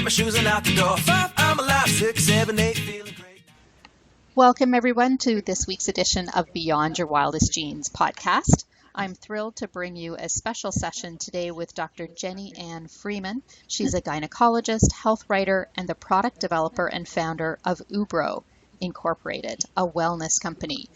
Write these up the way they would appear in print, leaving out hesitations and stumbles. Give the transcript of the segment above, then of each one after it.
my shoes and out the door. 5, I'm alive. 6, 7, 8, feeling great. Welcome, everyone, to this week's edition of Beyond Your Wildest Genes podcast. I'm thrilled to bring you a special session today with Dr. Jennie Freiman. She's a gynecologist, health writer, and the product developer and founder of Ubro Incorporated, a wellness company.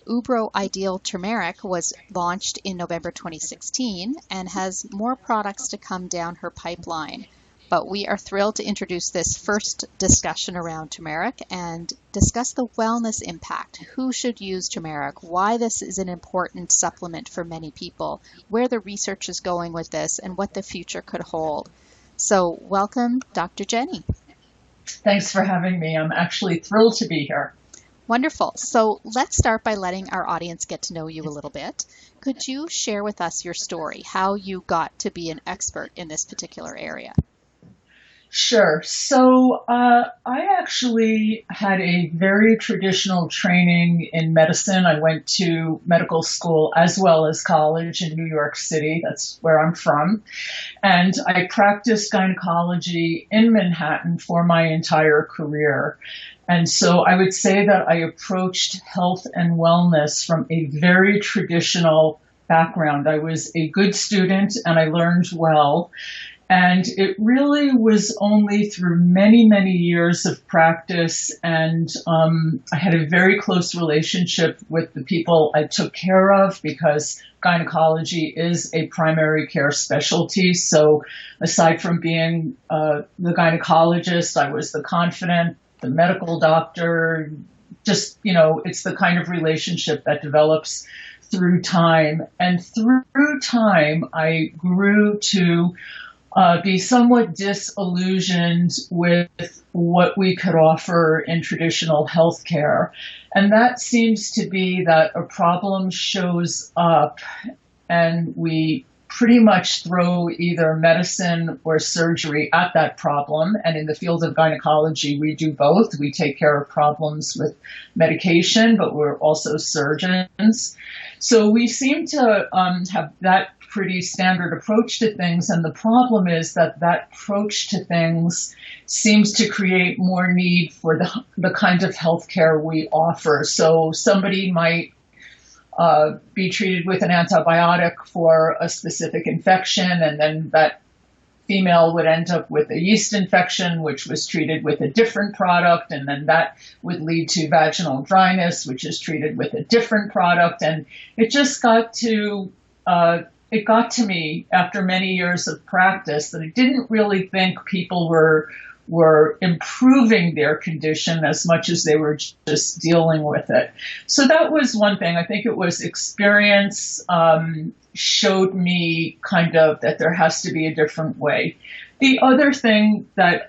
Ubro Ideal Turmeric was launched in November 2016 and has more products to come down her pipeline. But we are thrilled to introduce this first discussion around turmeric and discuss the wellness impact. Who should use turmeric? Why this is an important supplement for many people, where the research is going with this, and what the future could hold. So welcome, Dr. Jennie. Thanks for having me. I'm actually thrilled to be here. Wonderful. So let's start by letting our audience get to know you a little bit. Could you share with us your story, how you got to be an expert in this particular area? Sure. So I actually had a very traditional training in medicine. I went to medical school as well as college in New York City. That's where I'm from. And I practiced gynecology in Manhattan for my entire career. And so I would say that I approached health and wellness from a very traditional background. I was a good student and I learned well. And it really was only through many, many years of practice, and I had a very close relationship with the people I took care of because gynecology is a primary care specialty. So aside from being the gynecologist, I was the confidant, the medical doctor, just, it's the kind of relationship that develops through time. And through time, I grew to be somewhat disillusioned with what we could offer in traditional healthcare. And that seems to be that a problem shows up and we pretty much throw either medicine or surgery at that problem. And in the field of gynecology, we do both. We take care of problems with medication, but we're also surgeons. So we seem to have that pretty standard approach to things. And the problem is that approach to things seems to create more need for the kind of healthcare we offer. So somebody might be treated with an antibiotic for a specific infection, and then that female would end up with a yeast infection, which was treated with a different product, and then that would lead to vaginal dryness, which is treated with a different product. And it just got to me after many years of practice that I didn't really think people were improving their condition as much as they were just dealing with it. So that was one thing. I think it was experience showed me kind of that there has to be a different way. The other thing that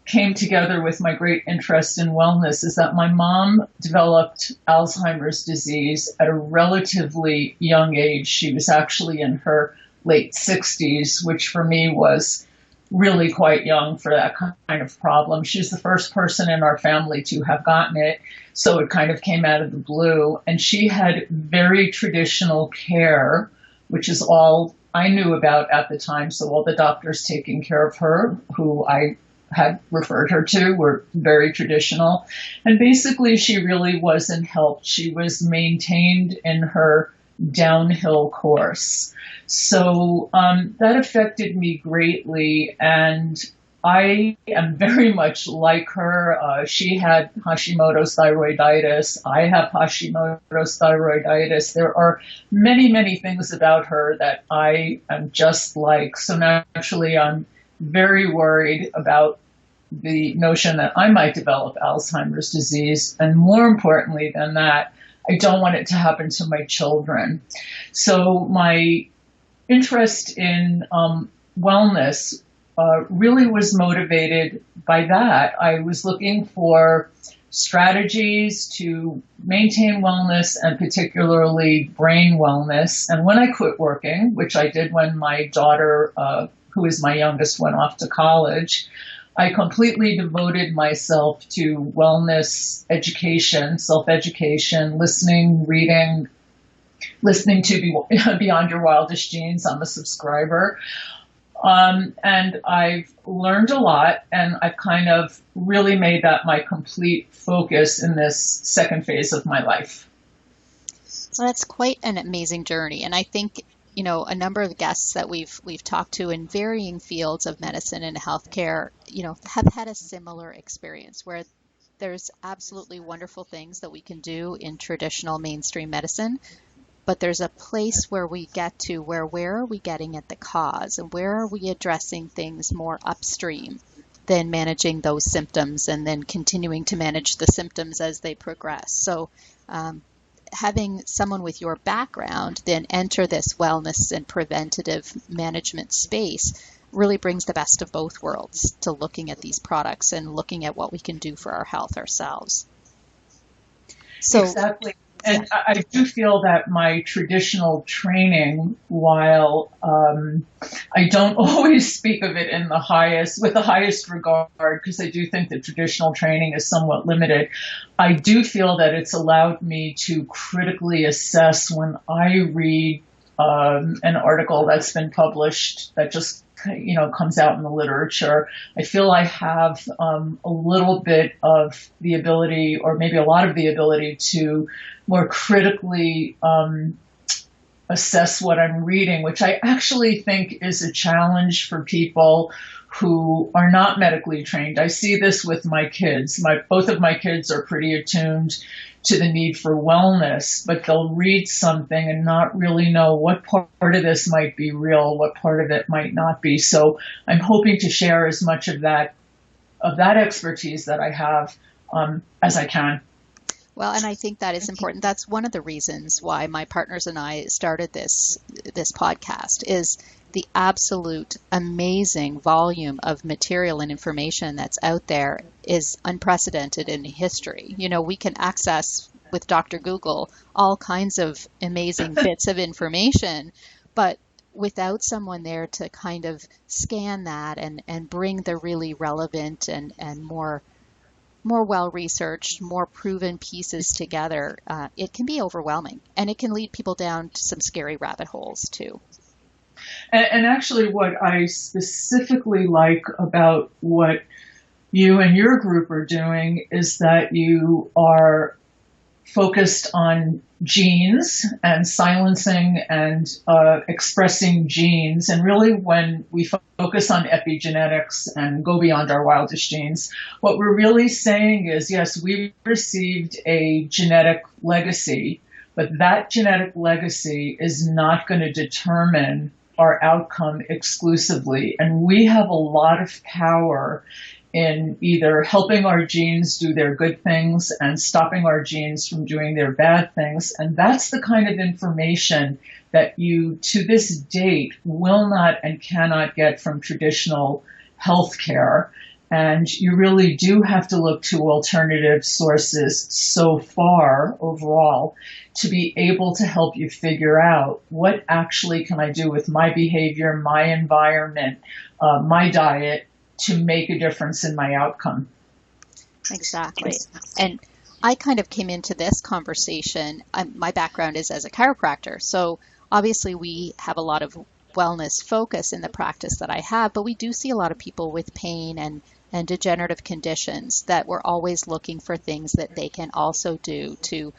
came together with my great interest in wellness is that my mom developed Alzheimer's disease at a relatively young age. She was actually in her late 60s, which for me was really quite young for that kind of problem. She's the first person in our family to have gotten it, so it kind of came out of the blue. And she had very traditional care, which is all I knew about at the time. So all the doctors taking care of her, who I had referred her to, were very traditional. And basically, she really wasn't helped. She was maintained in her downhill course. So that affected me greatly, and I am very much like her. She had Hashimoto's thyroiditis. I have Hashimoto's thyroiditis. There are many, many things about her that I am just like. So naturally, I'm very worried about the notion that I might develop Alzheimer's disease. And more importantly than that, I don't want it to happen to my children. So my interest in wellness really was motivated by that. I was looking for strategies to maintain wellness and particularly brain wellness. And when I quit working, which I did when my daughter, who is my youngest, went off to college, I completely devoted myself to wellness education, self-education, listening, reading, listening to Beyond Your Wildest Genes. I'm a subscriber. And I've learned a lot, and I've kind of really made that my complete focus in this second phase of my life. Well, that's quite an amazing journey. And I think, a number of guests that we've talked to in varying fields of medicine and healthcare, have had a similar experience where there's absolutely wonderful things that we can do in traditional mainstream medicine, but there's a place where we get to where are we getting at the cause, and where are we addressing things more upstream than managing those symptoms and then continuing to manage the symptoms as they progress. So having someone with your background then enter this wellness and preventative management space really brings the best of both worlds to looking at these products and looking at what we can do for our health ourselves. So, exactly. And I do feel that my traditional training, while I don't always speak of it with the highest regard, because I do think that traditional training is somewhat limited, I do feel that it's allowed me to critically assess when I read an article that's been published that just comes out in the literature. I feel I have a little bit of the ability, or maybe a lot of the ability, to more critically assess what I'm reading, which I actually think is a challenge for people who are not medically trained. I see this with my kids. Both of my kids are pretty attuned to the need for wellness, but they'll read something and not really know what part of this might be real, what part of it might not be. So I'm hoping to share as much of that expertise that I have as I can. Well, and I think that is important. That's one of the reasons why my partners and I started this podcast, is the absolute amazing volume of material and information that's out there is unprecedented in history. We can access with Dr. Google all kinds of amazing bits of information, but without someone there to kind of scan that and bring the really relevant and more well-researched, more proven pieces together, it can be overwhelming, and it can lead people down to some scary rabbit holes too. And actually, what I specifically like about what you and your group are doing is that you are focused on genes and silencing and expressing genes. And really, when we focus on epigenetics and go beyond our wildest genes, what we're really saying is, yes, we received a genetic legacy, but that genetic legacy is not going to determine our outcome exclusively. And we have a lot of power in either helping our genes do their good things and stopping our genes from doing their bad things. And that's the kind of information that you, to this date, will not and cannot get from traditional healthcare. And you really do have to look to alternative sources so far overall to be able to help you figure out what actually can I do with my behavior, my environment, my diet, to make a difference in my outcome. Exactly. And I kind of came into this conversation, my background is as a chiropractor. So obviously we have a lot of wellness focus in the practice that I have, but we do see a lot of people with pain and degenerative conditions that we're always looking for things that they can also do to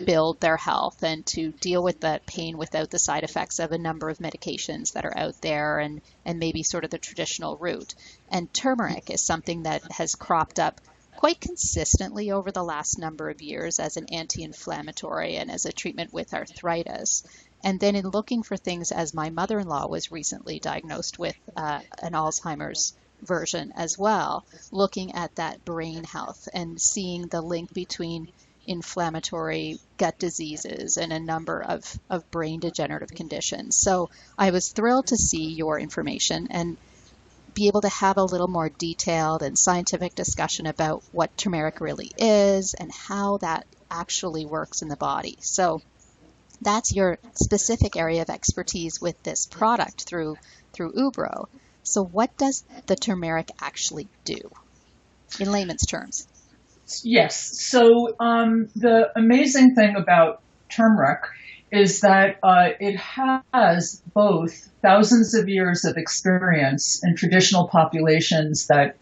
build their health and to deal with that pain without the side effects of a number of medications that are out there and maybe sort of the traditional route. And turmeric is something that has cropped up quite consistently over the last number of years as an anti-inflammatory and as a treatment with arthritis. And then in looking for things, as my mother-in-law was recently diagnosed with an Alzheimer's version as well, looking at that brain health and seeing the link between inflammatory gut diseases and a number of brain degenerative conditions. So I was thrilled to see your information and be able to have a little more detailed and scientific discussion about what turmeric really is and how that actually works in the body. So that's your specific area of expertise with this product through Ubro. So what does the turmeric actually do in layman's terms? Yes. So the amazing thing about turmeric is that it has both thousands of years of experience in traditional populations that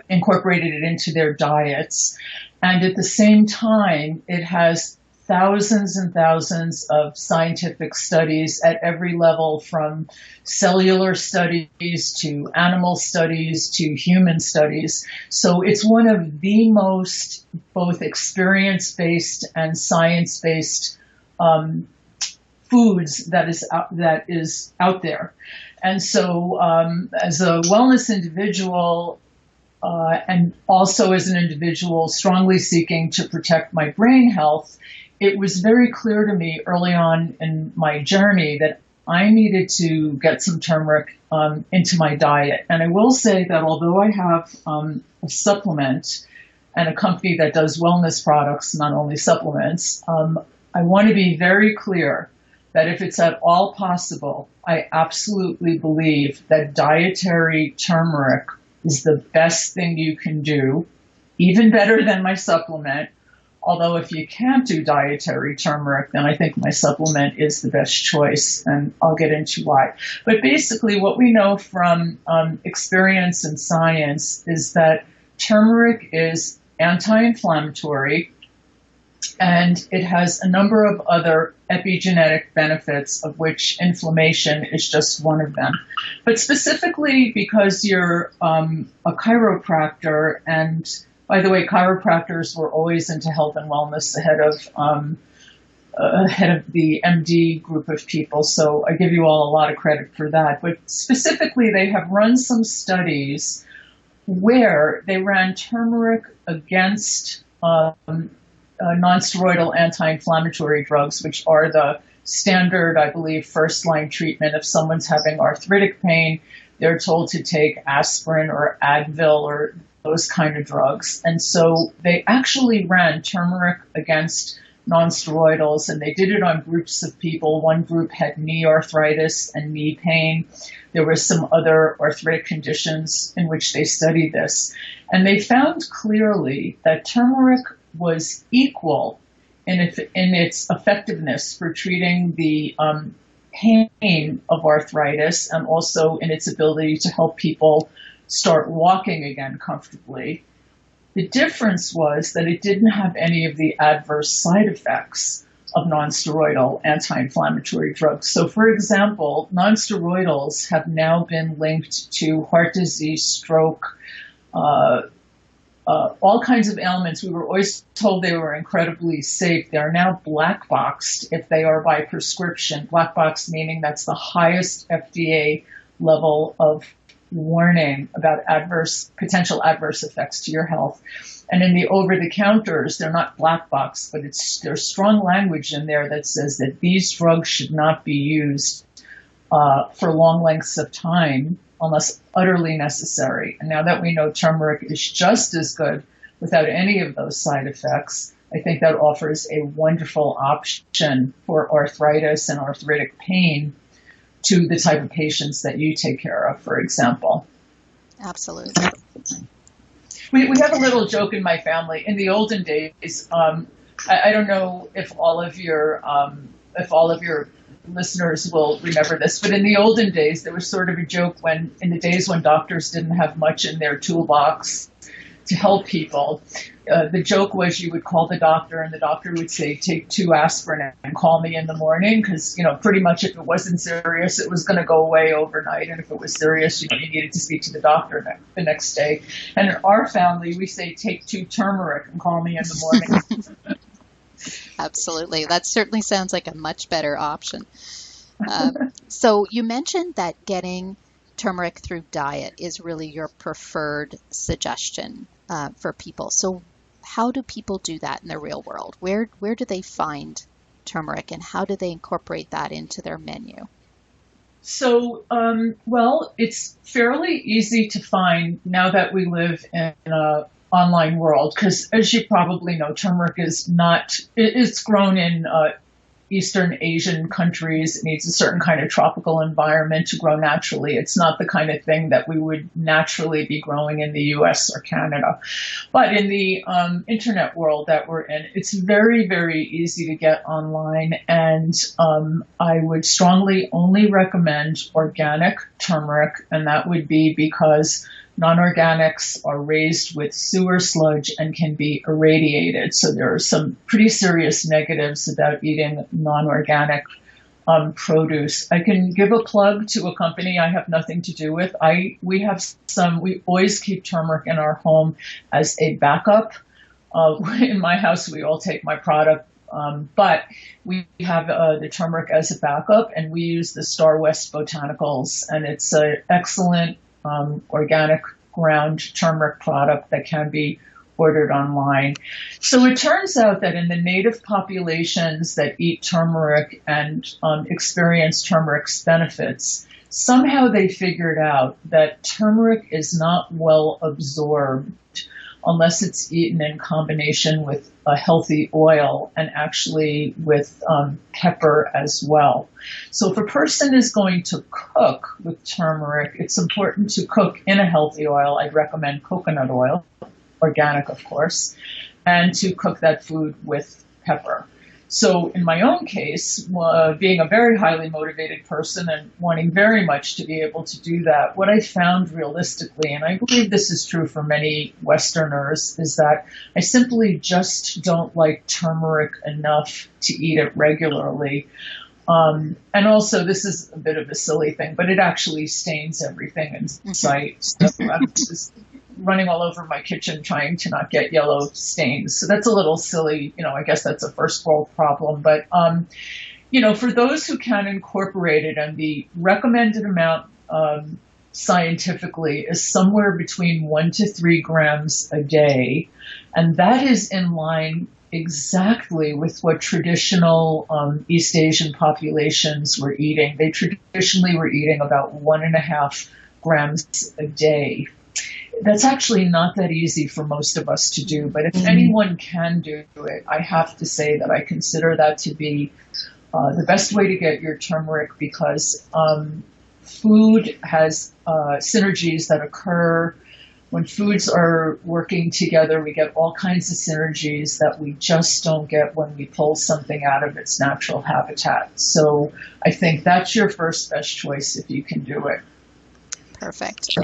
incorporated it into their diets, and at the same time, it has thousands and thousands of scientific studies at every level, from cellular studies to animal studies to human studies. So it's one of the most both experience-based and science-based foods that is out there. And so as a wellness individual, and also as an individual strongly seeking to protect my brain health, it was very clear to me early on in my journey that I needed to get some turmeric into my diet. And I will say that although I have a supplement and a company that does wellness products, not only supplements, I want to be very clear that if it's at all possible, I absolutely believe that dietary turmeric is the best thing you can do, even better than my supplement. Although if you can't do dietary turmeric, then I think my supplement is the best choice, and I'll get into why. But basically what we know from experience and science is that turmeric is anti-inflammatory, and it has a number of other epigenetic benefits, of which inflammation is just one of them. But specifically because you're a chiropractor, and by the way, chiropractors were always into health and wellness ahead of the MD group of people, so I give you all a lot of credit for that. But specifically, they have run some studies where they ran turmeric against non-steroidal anti-inflammatory drugs, which are the standard, I believe, first-line treatment. If someone's having arthritic pain, they're told to take aspirin or Advil or those kind of drugs. And so they actually ran turmeric against non-steroidals, and they did it on groups of people. One group had knee arthritis and knee pain. There were some other arthritic conditions in which they studied this. And they found clearly that turmeric was equal in its effectiveness for treating the pain of arthritis, and also in its ability to help people start walking again comfortably. The difference was that it didn't have any of the adverse side effects of non-steroidal anti-inflammatory drugs. So, for example, non-steroidals have now been linked to heart disease, stroke, all kinds of ailments. We were always told they were incredibly safe. They are now black boxed if they are by prescription. Black box meaning that's the highest FDA level of warning about potential adverse effects to your health. And in the over-the-counters, they're not black box, but there's strong language in there that says that these drugs should not be used for long lengths of time unless utterly necessary. And now that we know turmeric is just as good without any of those side effects, I think that offers a wonderful option for arthritis and arthritic pain to the type of patients that you take care of, for example. Absolutely. We have a little joke in my family. In the olden days, I don't know if all of your listeners will remember this, but in the olden days, there was sort of a joke in the days when doctors didn't have much in their toolbox to help people. The joke was you would call the doctor, and the doctor would say, take 2 aspirin and call me in the morning, because, pretty much if it wasn't serious, it was going to go away overnight. And if it was serious, you needed to speak to the doctor the next day. And in our family, we say, take 2 turmeric and call me in the morning. Absolutely. That certainly sounds like a much better option. So you mentioned that getting turmeric through diet is really your preferred suggestion for people. So how do people do that in the real world? Where do they find turmeric, and how do they incorporate that into their menu? So, well, it's fairly easy to find now that we live in an online world, because as you probably know, turmeric is not, it's grown in Eastern Asian countries. It needs a certain kind of tropical environment to grow naturally. It's not the kind of thing that we would naturally be growing in the US or Canada. But in the internet world that we're in, it's very, very easy to get online. And I would strongly only recommend organic turmeric. And that would be because non-organics are raised with sewer sludge and can be irradiated. So there are some pretty serious negatives about eating non-organic produce. I can give a plug to a company I have nothing to do with. We always keep turmeric in our home as a backup. In my house, we all take my product, but we have the turmeric as a backup, and we use the Star West Botanicals, and it's an excellent organic ground turmeric product that can be ordered online. So it turns out that in the native populations that eat turmeric and experience turmeric's benefits, somehow they figured out that turmeric is not well absorbed unless it's eaten in combination with a healthy oil and actually with pepper as well. So if a person is going to cook with turmeric, it's important to cook in a healthy oil. I'd recommend coconut oil, organic of course, and to cook that food with pepper. So in my own case, being a very highly motivated person and wanting very much to be able to do that, what I found realistically, and I believe this is true for many Westerners, is that I simply just don't like turmeric enough to eat it regularly. And also, this is a bit of a silly thing, but it actually stains everything in sight. So I'm just running all over my kitchen trying to not get yellow stains. So that's a little silly. I guess that's a first world problem. But, for those who can incorporate it, and the recommended amount scientifically is somewhere between 1 to 3 grams a day. And that is in line exactly with what traditional East Asian populations were eating. They traditionally were eating about 1.5 grams a day. That's actually not that easy for most of us to do, but if anyone can do it, I have to say that I consider that to be the best way to get your turmeric, because food has synergies that occur. When foods are working together, we get all kinds of synergies that we just don't get when we pull something out of its natural habitat. So I think that's your first best choice if you can do it. Perfect.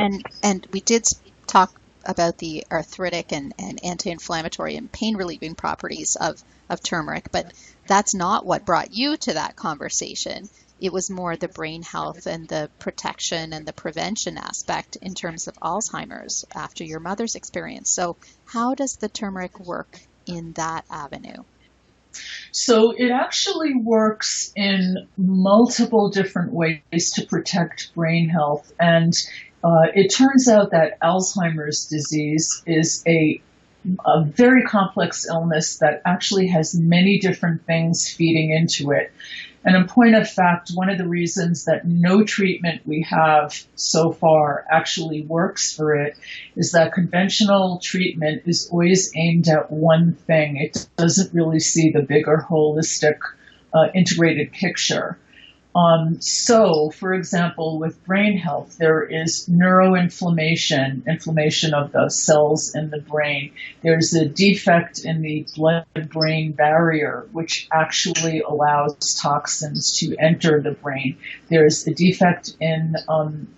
And we did talk about the arthritic and anti-inflammatory and pain-relieving properties of turmeric, but that's not what brought you to that conversation. It was more the brain health and the protection and the prevention aspect in terms of Alzheimer's after your mother's experience. So how does the turmeric work in that avenue? So it actually works in multiple different ways to protect brain health. And it turns out that Alzheimer's disease is a very complex illness that actually has many different things feeding into it. And in point of fact, one of the reasons that no treatment we have so far actually works for it is that conventional treatment is always aimed at one thing. It doesn't really see the bigger, holistic, integrated picture. So, for example, with brain health, there is neuroinflammation, inflammation of the cells in the brain. There's a defect in the blood-brain barrier, which actually allows toxins to enter the brain. There's a defect in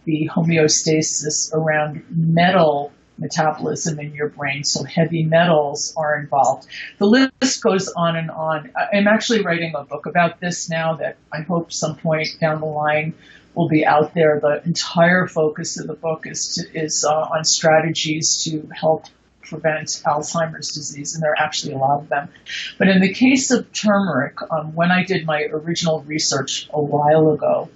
the homeostasis around metal metabolism in your brain, so heavy metals are involved. The list goes on and on. I'm actually writing a book about this now that I hope some point down the line will be out there. The entire focus of the book is on strategies to help prevent Alzheimer's disease, and there are actually a lot of them. But in the case of turmeric, when I did my original research a while ago,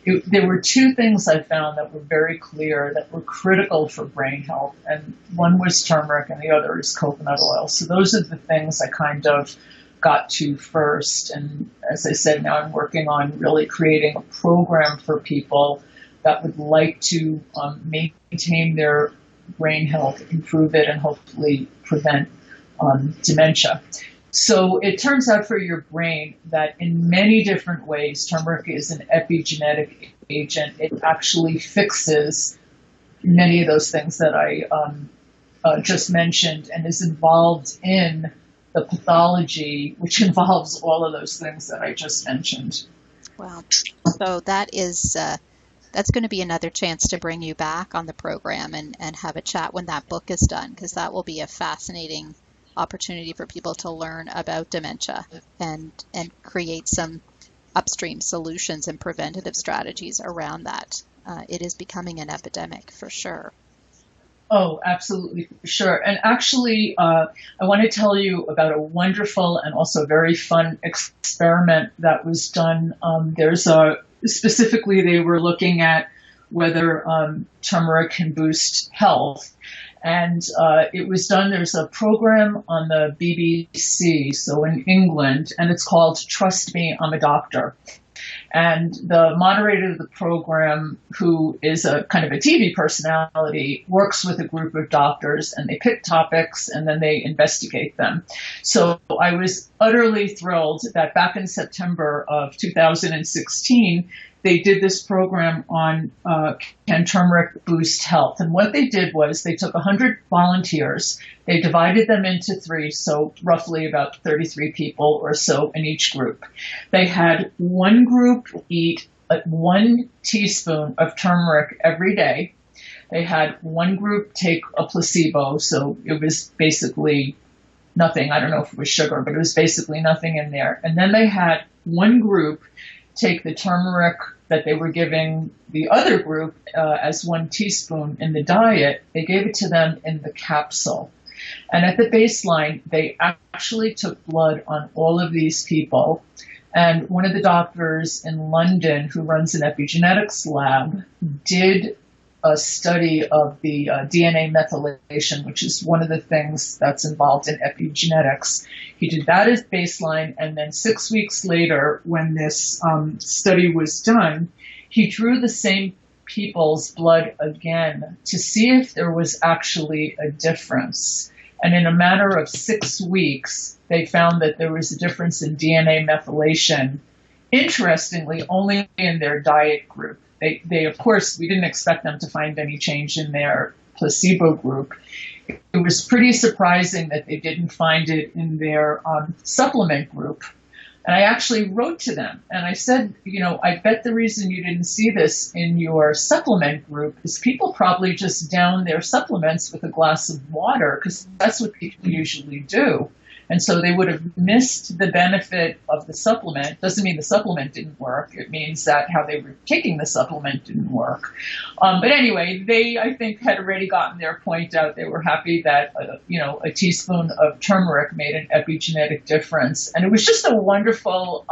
there were 2 things I found that were very clear that were critical for brain health, and one was turmeric and the other is coconut oil. So those are the things I kind of got to first. And as I said, now I'm working on really creating a program for people that would like to maintain their brain health, improve it, and hopefully prevent dementia. So it turns out for your brain that in many different ways, turmeric is an epigenetic agent. It actually fixes many of those things that I just mentioned and is involved in the pathology, which involves all of those things that I just mentioned. Wow. So that's going to be another chance to bring you back on the program and have a chat when that book is done, because that will be a fascinating opportunity for people to learn about dementia and create some upstream solutions and preventative strategies around that. It is becoming an epidemic for sure. Oh, absolutely, for sure. And actually, I want to tell you about a wonderful and also very fun experiment that was done. Specifically, they were looking at whether turmeric can boost health. And it was done, there's a program on the BBC, so in England, and it's called Trust Me, I'm a Doctor. And the moderator of the program, who is a kind of a TV personality, works with a group of doctors, and they pick topics and then they investigate them. So I was utterly thrilled that back in September of 2016, they did this program on can turmeric boost health. And what they did was they took 100 volunteers, they divided them into three, so roughly about 33 people or so in each group. They had one group eat 1 teaspoon of turmeric every day. They had one group take a placebo, so it was basically nothing. I don't know if it was sugar, but it was basically nothing in there. And then they had one group take the turmeric that they were giving the other group as 1 teaspoon in the diet. They gave it to them in the capsule. And at the baseline, they actually took blood on all of these people. And one of the doctors in London who runs an epigenetics lab did a study of the DNA methylation, which is one of the things that's involved in epigenetics. He did that as baseline, and then 6 weeks later, when this study was done, he drew the same people's blood again to see if there was actually a difference. And in a matter of 6 weeks, they found that there was a difference in DNA methylation, interestingly, only in their diet group. They, of course, we didn't expect them to find any change in their placebo group. It was pretty surprising that they didn't find it in their supplement group. And I actually wrote to them and I said, I bet the reason you didn't see this in your supplement group is people probably just down their supplements with a glass of water, because that's what people usually do. And so they would have missed the benefit of the supplement. Doesn't mean the supplement didn't work. It means that how they were taking the supplement didn't work. But anyway, they, I think, had already gotten their point out. They were happy that, a teaspoon of turmeric made an epigenetic difference. And it was just a wonderful,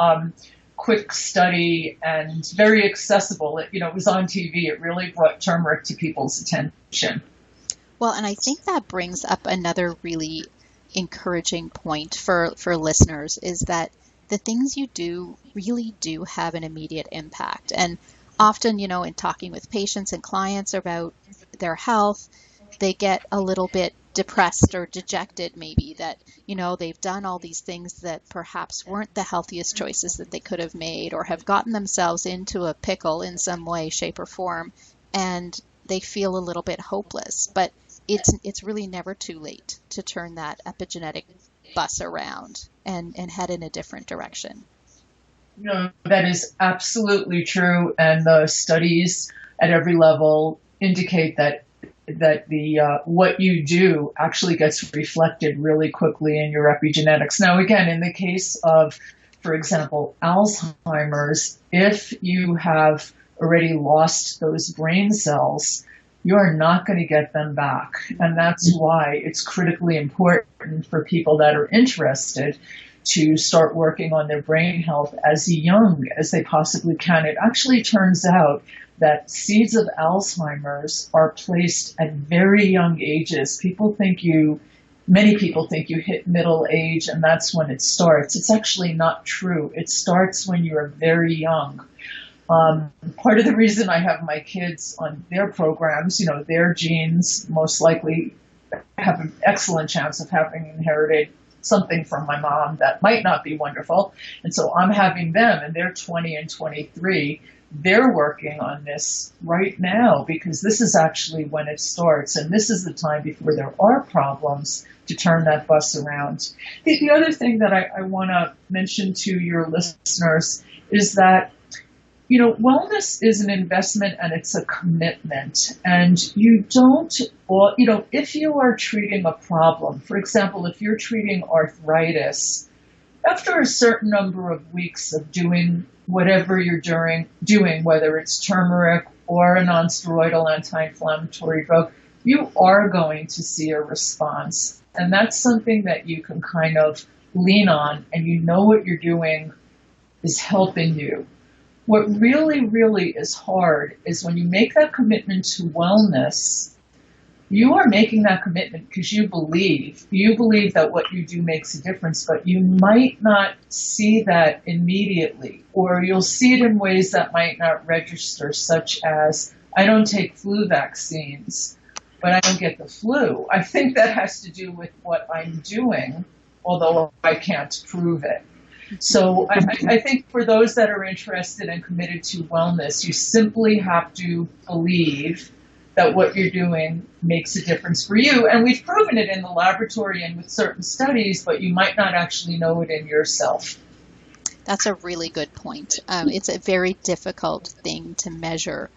quick study and very accessible. It was on TV. It really brought turmeric to people's attention. Well, and I think that brings up another really encouraging point for listeners, is that the things you do really do have an immediate impact. And often, in talking with patients and clients about their health, they get a little bit depressed or dejected maybe that, they've done all these things that perhaps weren't the healthiest choices that they could have made, or have gotten themselves into a pickle in some way, shape, or form, and they feel a little bit hopeless. But it's really never too late to turn that epigenetic bus around and head in a different direction. No, that is absolutely true. And the studies at every level indicate that the what you do actually gets reflected really quickly in your epigenetics. Now, again, in the case of, for example, Alzheimer's, if you have already lost those brain cells, you're not going to get them back. And that's why it's critically important for people that are interested to start working on their brain health as young as they possibly can. It actually turns out that seeds of Alzheimer's are placed at very young ages. Many people think you hit middle age and that's when it starts. It's actually not true. It starts when you're very young. Part of the reason I have my kids on their programs, their genes most likely have an excellent chance of having inherited something from my mom that might not be wonderful. And so I'm having them, and they're 20 and 23. They're working on this right now because this is actually when it starts. And this is the time before there are problems to turn that bus around. The other thing that I want to mention to your listeners is that, you know, wellness is an investment and it's a commitment. And you don't, well, you know, if you are treating a problem, for example, if you're treating arthritis, after a certain number of weeks of doing whatever you're doing, whether it's turmeric or a non-steroidal anti-inflammatory drug, you are going to see a response. And that's something that you can kind of lean on, and you know what you're doing is helping you. What really, really is hard is when you make that commitment to wellness, you are making that commitment because you believe that what you do makes a difference, but you might not see that immediately, or you'll see it in ways that might not register, such as, I don't take flu vaccines, but I don't get the flu. I think that has to do with what I'm doing, although I can't prove it. So I think for those that are interested and committed to wellness, you simply have to believe that what you're doing makes a difference for you. And we've proven it in the laboratory and with certain studies, but you might not actually know it in yourself. That's a really good point. It's a very difficult thing to measure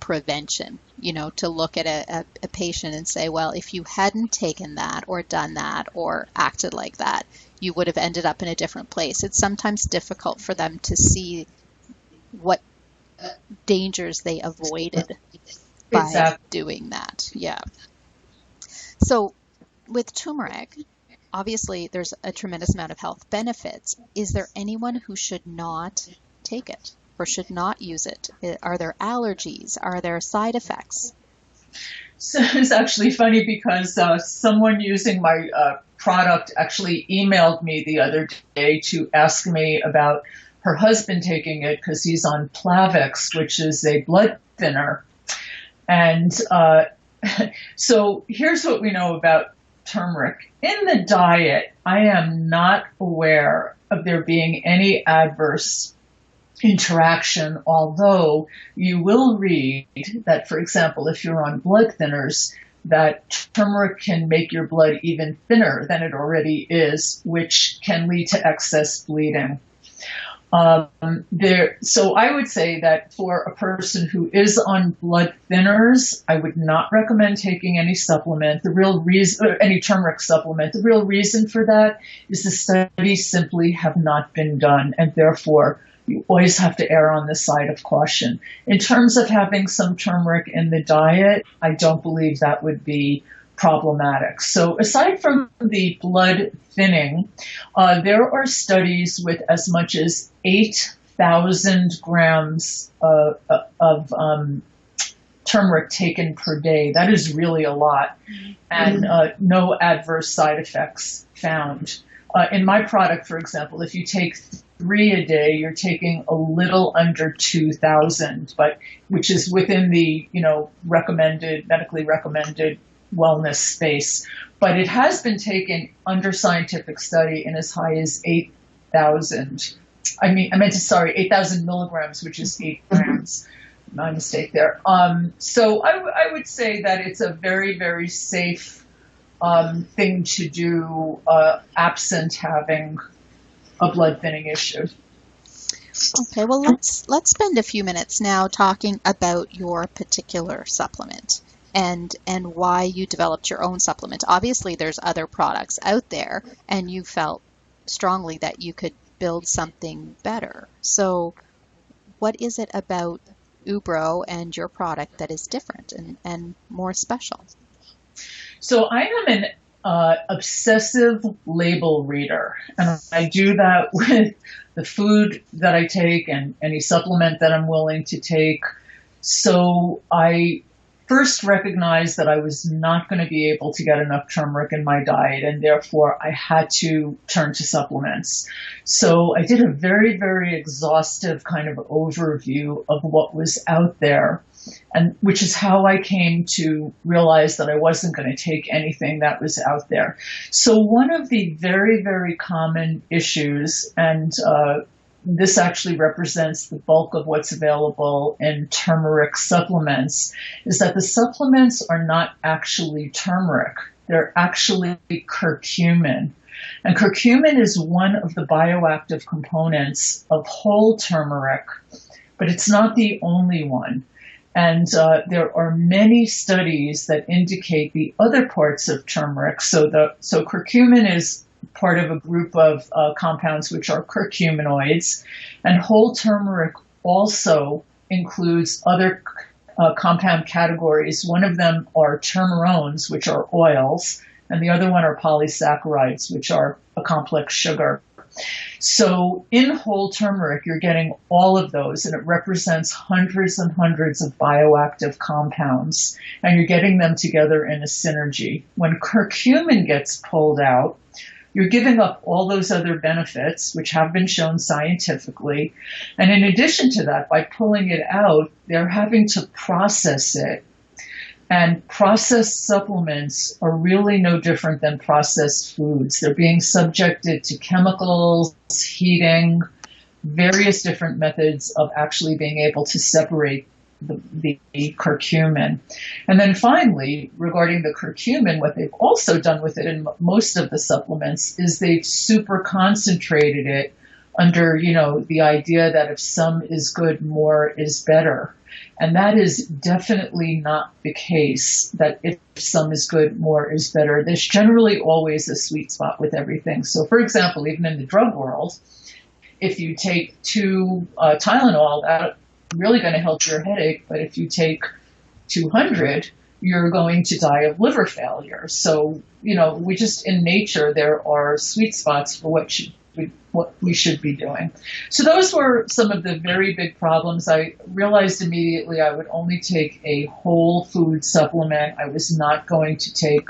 prevention, you know, to look at a patient and say, well, if you hadn't taken that or done that or acted like that, you would have ended up in a different place. It's sometimes difficult for them to see what dangers they avoided by doing that. Yeah. So with turmeric, obviously there's a tremendous amount of health benefits. Is there anyone who should not take it or should not use it? Are there allergies? Are there side effects? So it's actually funny because someone using my product actually emailed me the other day to ask me about her husband taking it because he's on Plavix, which is a blood thinner. And so here's what we know about turmeric. In the diet, I am not aware of there being any adverse interaction, although you will read that, for example, if you're on blood thinners, that turmeric can make your blood even thinner than it already is, which can lead to excess bleeding. So I would say that for a person who is on blood thinners, I would not recommend taking any supplement. The real reason, any turmeric supplement, the real reason for that is the studies simply have not been done, and therefore you always have to err on the side of caution. In terms of having some turmeric in the diet, I don't believe that would be problematic. So aside from the blood thinning, there are studies with as much as 8,000 grams of turmeric taken per day. That is really a lot, and no adverse side effects found. In my product, for example, if you take 3 a day, you're taking a little under 2,000, but which is within the medically recommended wellness space. But it has been taken under scientific study in as high as 8,000. 8,000 milligrams, which is 8 grams. My mistake there. So I would say that it's a very, very safe thing to do, absent having a blood thinning issue. Okay, well let's spend a few minutes now talking about your particular supplement and why you developed your own supplement. Obviously, there's other products out there, and you felt strongly that you could build something better. So, what is it about Ubro and your product that is different and more special? So I am an obsessive label reader, and I do that with the food that I take and any supplement that I'm willing to take. So I first recognized that I was not going to be able to get enough turmeric in my diet, and therefore I had to turn to supplements. So I did a very, very exhaustive kind of overview of what was out there, and which is how I came to realize that I wasn't going to take anything that was out there. So one of the very, very common issues, and this actually represents the bulk of what's available in turmeric supplements, is that the supplements are not actually turmeric. They're actually curcumin. And curcumin is one of the bioactive components of whole turmeric, but it's not the only one. And there are many studies that indicate the other parts of turmeric. So curcumin is part of a group of compounds which are curcuminoids, and whole turmeric also includes other compound categories. One of them are turmerones, which are oils, and the other one are polysaccharides, which are a complex sugar. So in whole turmeric, you're getting all of those, and it represents hundreds and hundreds of bioactive compounds, and you're getting them together in a synergy. When curcumin gets pulled out, you're giving up all those other benefits, which have been shown scientifically. And in addition to that, by pulling it out, they're having to process it. And processed supplements are really no different than processed foods. They're being subjected to chemicals, heating, various different methods of actually being able to separate the curcumin. And then finally, regarding the curcumin, what they've also done with it in most of the supplements is they've super concentrated it under, the idea that if some is good, more is better. And that is definitely not the case, that if some is good, more is better. There's generally always a sweet spot with everything. So for example, even in the drug world, if you take 2 Tylenol, that's really going to help your headache. But if you take 200, you're going to die of liver failure. So, we just, in nature, there are sweet spots for what we should be doing. So those were some of the very big problems. I realized immediately I would only take a whole food supplement. I was not going to take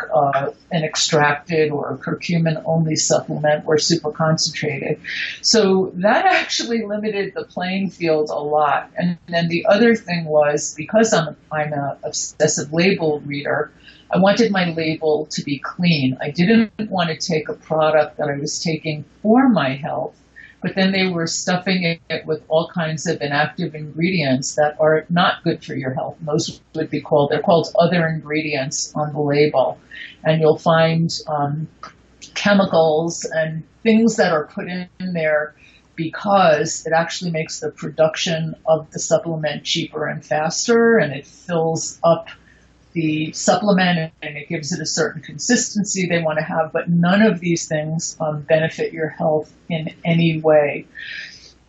an extracted or a curcumin only supplement or super concentrated. So that actually limited the playing field a lot. And then the other thing was, because I'm an obsessive label reader, I wanted my label to be clean. I didn't want to take a product that I was taking for my health, but then they were stuffing it with all kinds of inactive ingredients that are not good for your health. Those would be they're called other ingredients on the label. And you'll find chemicals and things that are put in there because it actually makes the production of the supplement cheaper and faster, and it fills up the supplement and it gives it a certain consistency they want to have, but none of these things benefit your health in any way.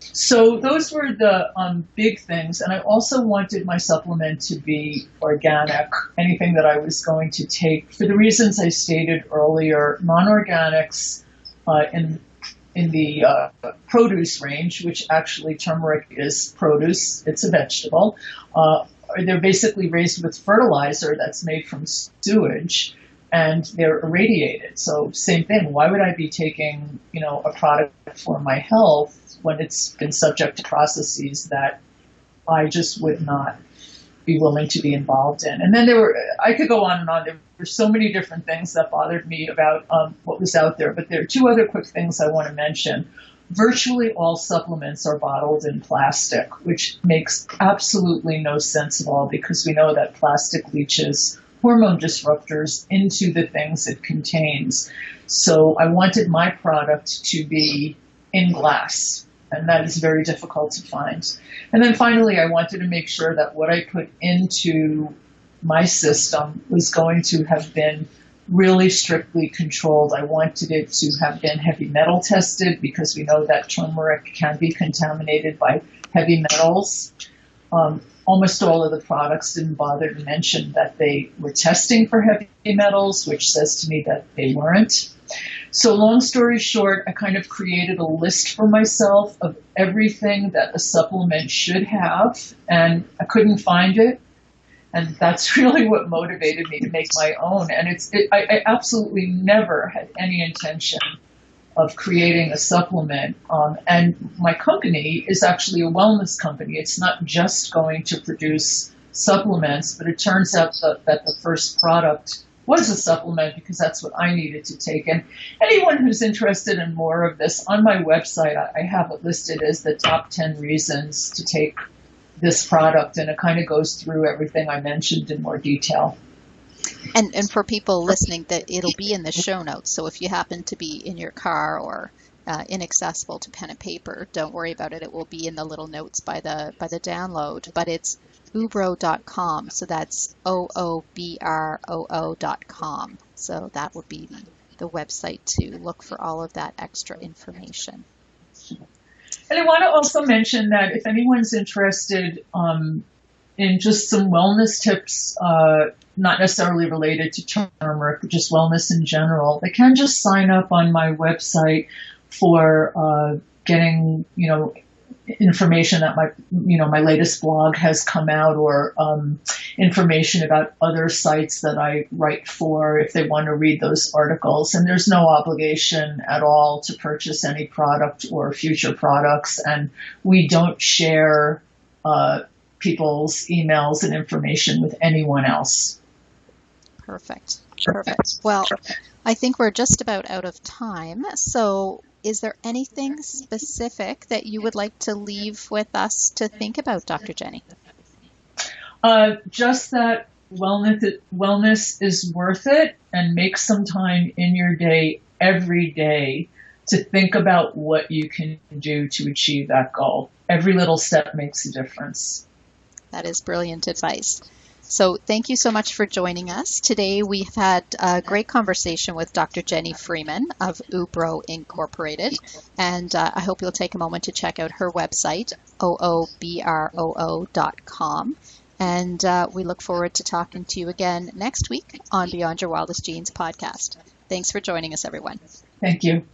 So those were the big things. And I also wanted my supplement to be organic, anything that I was going to take. For the reasons I stated earlier, non-organics in the produce range, which actually turmeric is produce, it's a vegetable, they're basically raised with fertilizer that's made from sewage, and they're irradiated. So same thing. Why would I be taking, a product for my health when it's been subject to processes that I just would not be willing to be involved in? And then I could go on and on. There were so many different things that bothered me about what was out there. But there are 2 other quick things I want to mention. Virtually all supplements are bottled in plastic, which makes absolutely no sense at all, because we know that plastic leaches hormone disruptors into the things it contains. So I wanted my product to be in glass, and that is very difficult to find. And then finally, I wanted to make sure that what I put into my system was going to have been really strictly controlled. I wanted it to have been heavy metal tested, because we know that turmeric can be contaminated by heavy metals. Almost all of the products didn't bother to mention that they were testing for heavy metals, which says to me that they weren't. So long story short, I kind of created a list for myself of everything that a supplement should have, and I couldn't find it. And that's really what motivated me to make my own. And I absolutely never had any intention of creating a supplement. And my company is actually a wellness company. It's not just going to produce supplements, but it turns out that the first product was a supplement because that's what I needed to take. And anyone who's interested in more of this, on my website, I have it listed as the top 10 reasons to take this product, and it kind of goes through everything I mentioned in more detail. And for people listening, that it'll be in the show notes. So if you happen to be in your car or inaccessible to pen and paper, don't worry about it. It will be in the little notes by the download. But it's oobro.com. So that's OOBROO.com. So that would be the website to look for all of that extra information. And I want to also mention that if anyone's interested in just some wellness tips, not necessarily related to turmeric, but just wellness in general, they can just sign up on my website for getting, information that my latest blog has come out, or information about other sites that I write for if they want to read those articles. And there's no obligation at all to purchase any product or future products. And we don't share people's emails and information with anyone else. Perfect. Well, I think we're just about out of time. So is there anything specific that you would like to leave with us to think about, Dr. Jennie? Just that wellness is worth it, and make some time in your day every day to think about what you can do to achieve that goal. Every little step makes a difference. That is brilliant advice. So thank you so much for joining us. Today we've had a great conversation with Dr. Jennie Freiman of Oobro Incorporated. And I hope you'll take a moment to check out her website, OOBROO.com. And we look forward to talking to you again next week on Beyond Your Wildest Genes podcast. Thanks for joining us, everyone. Thank you.